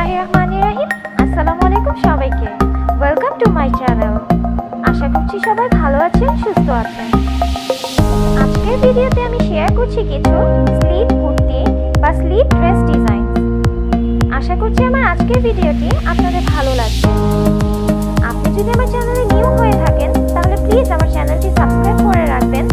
বিসমিল্লাহিররহমানিররহিম। আসসালামু আলাইকুম সবাইকে। Welcome to my channel. আশা করছি সবাই ভালো আছেন, সুস্থ আছেন। আজকের ভিডিওতে আমি শেয়ার করছি কিছু স্লিট কুর্তি বা স্লিট ড্রেস ডিজাইন। আশা করছি আমার আজকের ভিডিওটি আপনাদের ভালো লাগবে। আপনি যদি আমার চ্যানেলে নিউ হয়ে থাকেন তাহলে প্লিজ আমার চ্যানেলটি সাবস্ক্রাইব করে রাখবেন